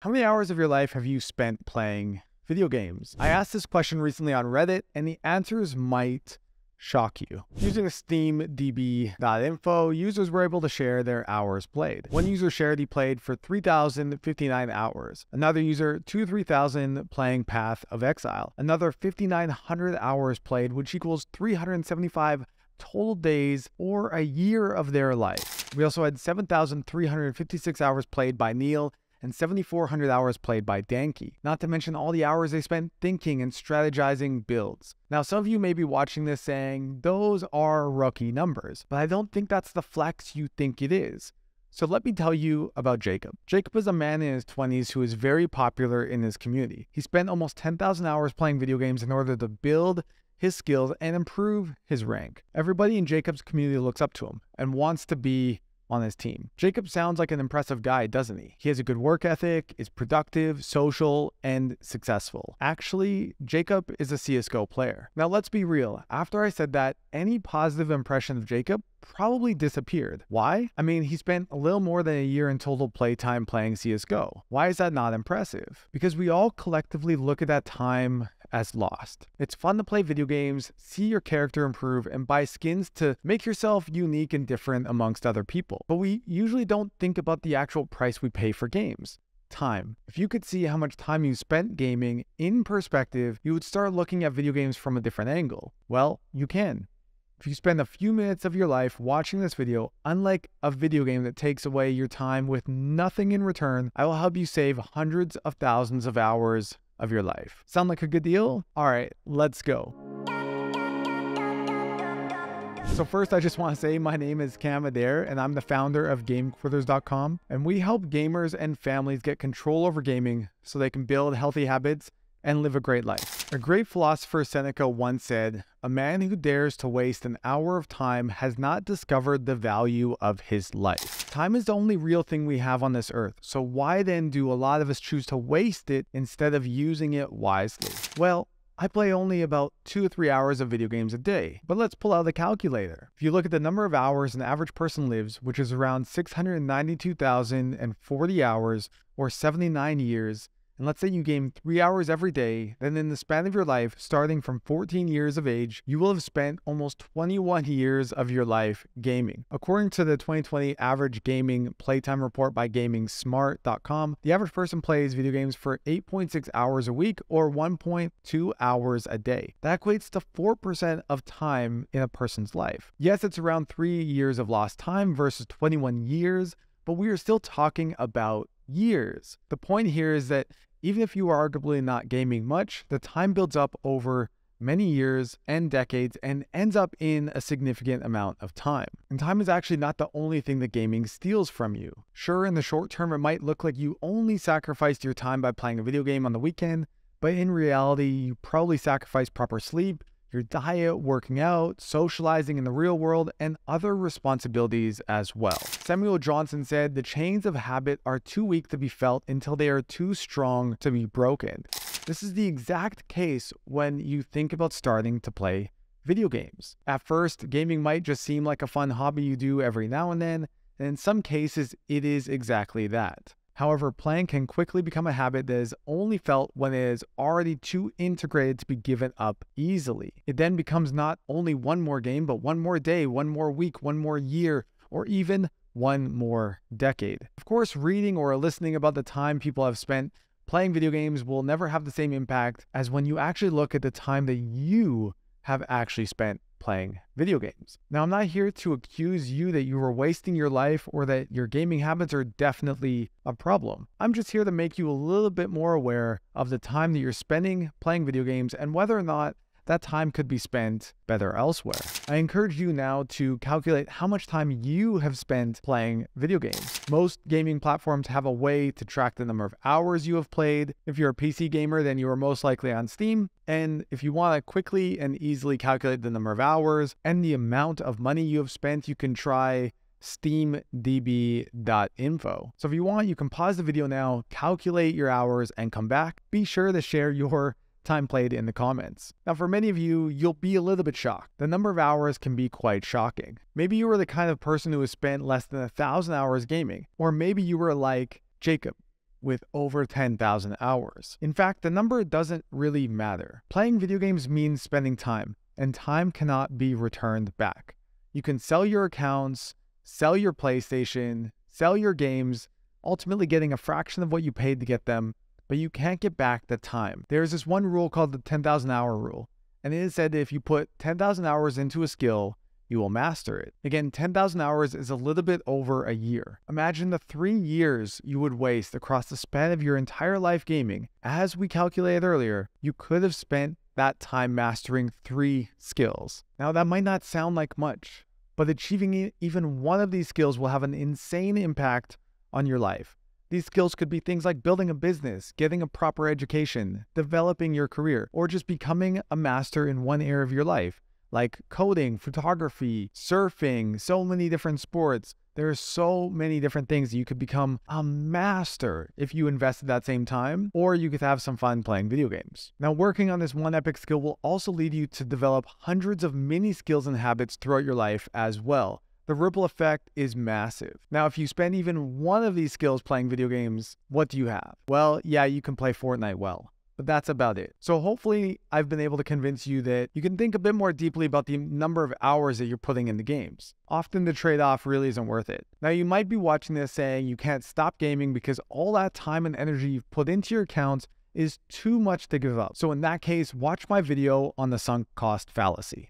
How many hours of your life have you spent playing video games? I asked this question recently on Reddit, and the answers might shock you. Using steamdb.info, users were able to share their hours played. One user shared he played for 3,059 hours. Another user, 3,000 playing Path of Exile. Another 5,900 hours played, which equals 375 total days or a year of their life. We also had 7,356 hours played by Neil and 7,400 hours played by Danke, not to mention all the hours they spent thinking and strategizing builds. Now, some of you may be watching this saying, those are rookie numbers, but I don't think that's the flex you think it is. So let me tell you about Jacob. Jacob is a man in his 20s who is very popular in his community. He spent almost 10,000 hours playing video games in order to build his skills and improve his rank. Everybody in Jacob's community looks up to him and wants to be on his team. Jacob sounds like an impressive guy, doesn't he? He has a good work ethic, is productive, social, and successful. Actually, Jacob is a CSGO player. Now let's be real. After I said that, any positive impression of Jacob probably disappeared. Why? I mean, he spent a little more than a year in total playtime playing CSGO. Why is that not impressive? Because we all collectively look at that time as lost. It's fun to play video games, see your character improve, and buy skins to make yourself unique and different amongst other people. But we usually don't think about the actual price we pay for games. Time. If you could see how much time you spent gaming in perspective, you would start looking at video games from a different angle. Well, you can. If you spend a few minutes of your life watching this video, unlike a video game that takes away your time with nothing in return, I will help you save hundreds of thousands of hours of your life. Sound like a good deal? All right, let's go. So first, I just want to say my name is Cam Adair, and I'm the founder of GameQuitters.com, and we help gamers and families get control over gaming so they can build healthy habits and live a great life. A great philosopher, Seneca, once said, "A man who dares to waste an hour of time has not discovered the value of his life." Time is the only real thing we have on this earth, so why then do a lot of us choose to waste it instead of using it wisely? Well, I play only about 2 to 3 hours of video games a day, but let's pull out the calculator. If you look at the number of hours an average person lives, which is around 692,040 hours or 79 years, and let's say you game 3 hours every day, then in the span of your life, starting from 14 years of age, you will have spent almost 21 years of your life gaming. According to the 2020 average gaming playtime report by GamingSmart.com, the average person plays video games for 8.6 hours a week or 1.2 hours a day. That equates to 4% of time in a person's life. Yes, it's around 3 years of lost time versus 21 years, but we are still talking about years. The point here is that even if you are arguably not gaming much, the time builds up over many years and decades and ends up in a significant amount of time. And time is actually not the only thing that gaming steals from you. Sure, in the short term, it might look like you only sacrificed your time by playing a video game on the weekend, but in reality, you probably sacrificed proper sleep, your diet, working out, socializing in the real world, and other responsibilities as well. Samuel Johnson said, "The chains of habit are too weak to be felt until they are too strong to be broken." This is the exact case when you think about starting to play video games. At first, gaming might just seem like a fun hobby you do every now and then, and in some cases, it is exactly that. However, playing can quickly become a habit that is only felt when it is already too integrated to be given up easily. It then becomes not only one more game, but one more day, one more week, one more year, or even one more decade. Of course, reading or listening about the time people have spent playing video games will never have the same impact as when you actually look at the time that you have actually spent playing video games. Now, I'm not here to accuse you that you are wasting your life or that your gaming habits are definitely a problem. I'm just here to make you a little bit more aware of the time that you're spending playing video games and whether or not that time could be spent better elsewhere. I encourage you now to calculate how much time you have spent playing video games. Most gaming platforms have a way to track the number of hours you have played. If you're a PC gamer, then you are most likely on Steam. And if you want to quickly and easily calculate the number of hours and the amount of money you have spent, you can try steamdb.info. So if you want, you can pause the video now, calculate your hours, and come back. Be sure to share your time played in the comments. Now, for many of you, you'll be a little bit shocked. The number of hours can be quite shocking. Maybe you were the kind of person who has spent less than 1,000 hours gaming, or maybe you were like Jacob, with over 10,000 hours. In fact, the number doesn't really matter. Playing video games means spending time, and time cannot be returned back. You can sell your accounts, sell your PlayStation, sell your games, ultimately getting a fraction of what you paid to get them, but you can't get back the time. There's this one rule called the 10,000 hour rule, and it is said that if you put 10,000 hours into a skill, you will master it. Again, 10,000 hours is a little bit over a year. Imagine the 3 years you would waste across the span of your entire life gaming. As we calculated earlier, you could have spent that time mastering 3 skills. Now, that might not sound like much, but achieving even one of these skills will have an insane impact on your life. These skills could be things like building a business, getting a proper education, developing your career, or just becoming a master in one area of your life, like coding, photography, surfing, so many different sports. There are so many different things that you could become a master if you invested that same time, or you could have some fun playing video games. Now, working on this one epic skill will also lead you to develop hundreds of mini skills and habits throughout your life as well. The ripple effect is massive. Now, if you spend even one of these skills playing video games, what do you have? Well, yeah, you can play Fortnite well, but that's about it. So hopefully I've been able to convince you that you can think a bit more deeply about the number of hours that you're putting into games. Often the trade-off really isn't worth it. Now, you might be watching this saying you can't stop gaming because all that time and energy you've put into your accounts is too much to give up. So in that case, watch my video on the sunk cost fallacy.